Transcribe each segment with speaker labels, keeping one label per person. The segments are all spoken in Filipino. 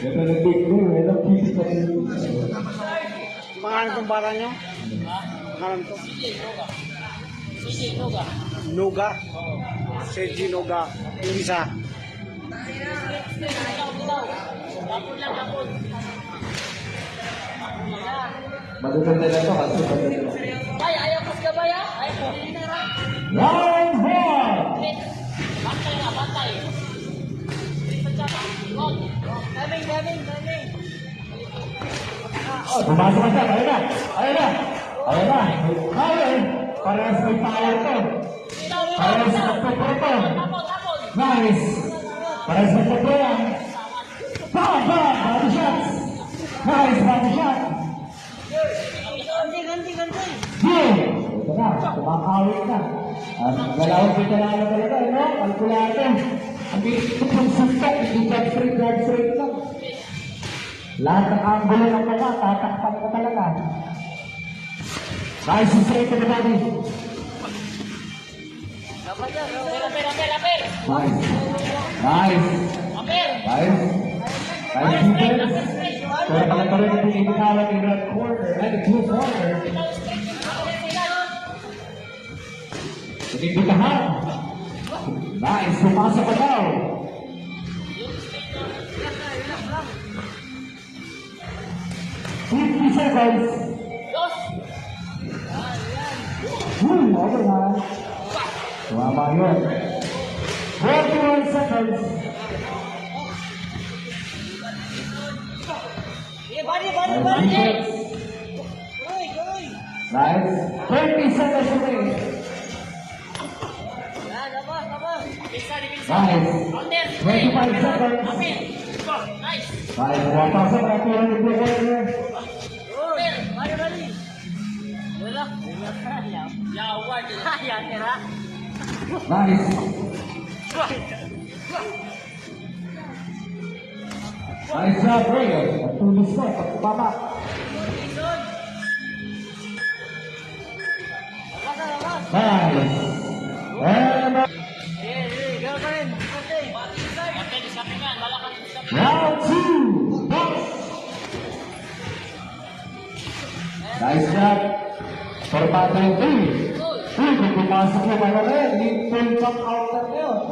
Speaker 1: Ito na big goal, ito keep it up.
Speaker 2: Pangalan itong bara nyo? Pangalan ito? Noga. Sergi Noga. Yung isa.
Speaker 1: Magaganda na ito kasi magaganda.
Speaker 3: Ay, ayaw kas ka ba yan? Ayaw ko.
Speaker 1: Round 1!
Speaker 3: Bantay na, bantay. Daming.
Speaker 1: Pumasok ka siya, ayun na! Ayun! Parehas may power to. Parehas magpapro to. Nice! Parehas magpapro yan. Bam! Body shots! Nice body shot!
Speaker 3: Ganti.
Speaker 1: Boom! Ito na, kumakawit na. At galawang kita na talaga, no? Kalkulado. Ang bilis ko pang suntok, hindi guard straight lang. Lahat ng angulo ng mga, tatakpan ko talaga. Nice straight to the body.
Speaker 3: Lapir.
Speaker 1: Nice.
Speaker 3: Lapir.
Speaker 1: Nice defense. Pero pala pa rin ang pinitawag in red corner and the blue corner. Pinibitahan. Nice. Pumasok ka daw. Seconds. Overhand. Tumama yun. 41 seconds.
Speaker 3: Body.
Speaker 1: Nice. 30 seconds away. Nice. 25 seconds.
Speaker 3: Nice.
Speaker 1: Nice. Wapasok na po ang blue corner.
Speaker 3: Body.
Speaker 1: Nice. Nice job, Ray. Tulis ko, pagpapa. Nice. And round 2. Box. Nice job. Formato yung 3. Kung pumasok yung mga red, yung full back out na yun.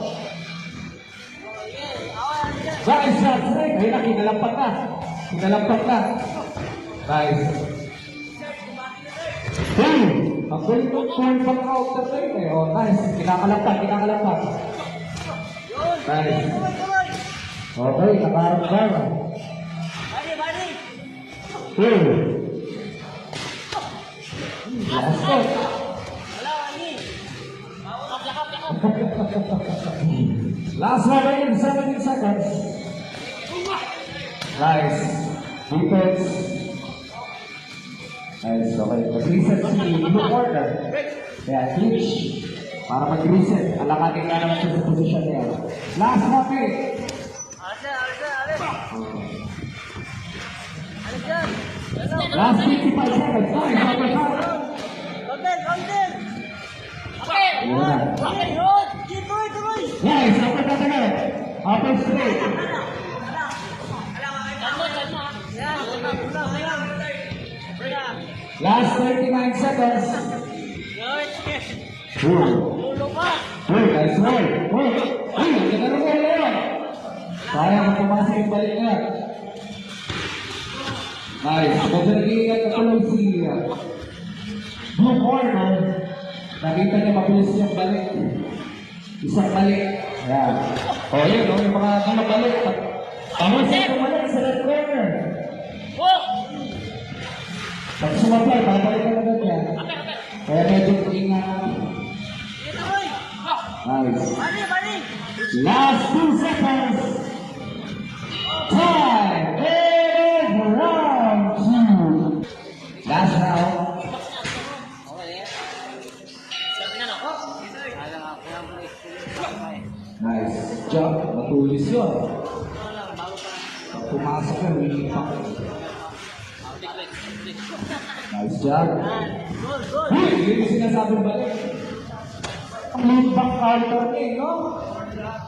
Speaker 1: Nice job, Ray. Ayun na, kinalampat na. Nice. Ang galing ng full back out na rin eh. Oh, nice. Kinakalampat. Nice. Okay, nakaramdam.
Speaker 3: Body.
Speaker 1: 2. Last one. Last one in 17 seconds. Nice. Defense. Nice. Okay. Mag-reset si blue corner. Kaya switch. Para mag-reset. Alakatin nga naman siya sa position niya. Last one pick. Last 55 seconds. Nice. Nice. Upper straight. Last 39 seconds. Nice roll. Ganda na yun. Sayang kung pumasok yung balik niya. Nice. Medyo nag-iingat na tuloy si blue corner. Nakita niya mabilis yung balik. Isang balik. Ayan. Yun. Yung mga balik. Pangusap yung balik sa red corner. Pag sumabay, babalik ka na niya. Kaya medyo ingat. Nice. Last 2 seconds. Time. And round 2. Last round. Nice job. Matulis yun. Pag pumasok yun, winipak. Nice job. Yun yung sinasabing balik. Ang lead back counter eh, no?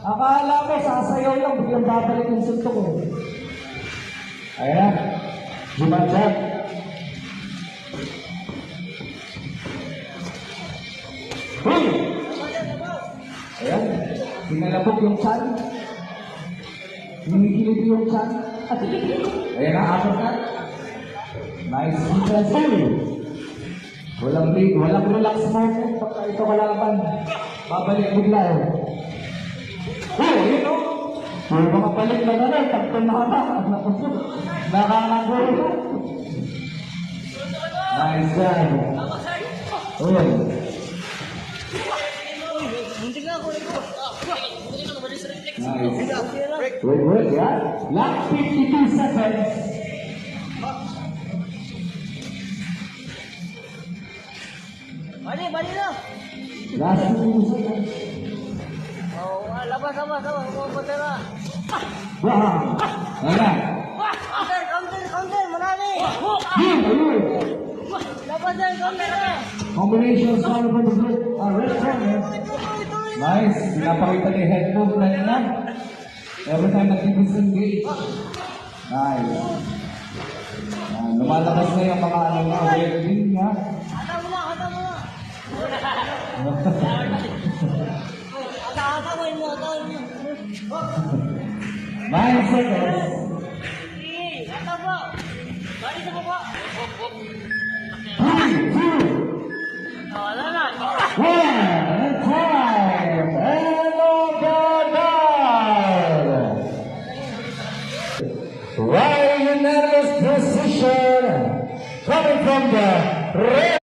Speaker 1: Akala mo, sasayaw lang, biglang babalik yung suntok ko. Ayan na. Jumanjak. Hoy! Ayan. Pinalabog yung chan. Hinigilid yung chan. Ayan na, apat na. Nice defense. Walang lead, walang relax moment. Pagka ito kalaban, babalik bigla eh. Oh, yun o. May mga balik na naman, takpan na ka. Nakakagol. Nice guy. Uy.
Speaker 3: Muntik na ako. Muntik na ako. Balik sa reflex.
Speaker 1: Nice. Wait, yeah. Last 52 seconds.
Speaker 3: Balik, balik na.
Speaker 1: Last 52 seconds.
Speaker 3: Oh, labas. Pupunta na.
Speaker 1: Wow. Wala.
Speaker 3: Counter. Manali. Labas na, counter na.
Speaker 1: Combination solve for the group. Red corner. Nice. Pinapakita ni head move na yun lang. Every time nag-disengage. Nice. Lumalabas na yung mga ano nga. Red wing nga.
Speaker 3: Hata mo na. Hatawain mo.
Speaker 1: 9 seconds.
Speaker 3: Sige, hata mo. Balik sa baba.
Speaker 1: 3, 2,
Speaker 3: Wala na.
Speaker 1: 1, and time. And overtime. Right unanimous decision coming from the red.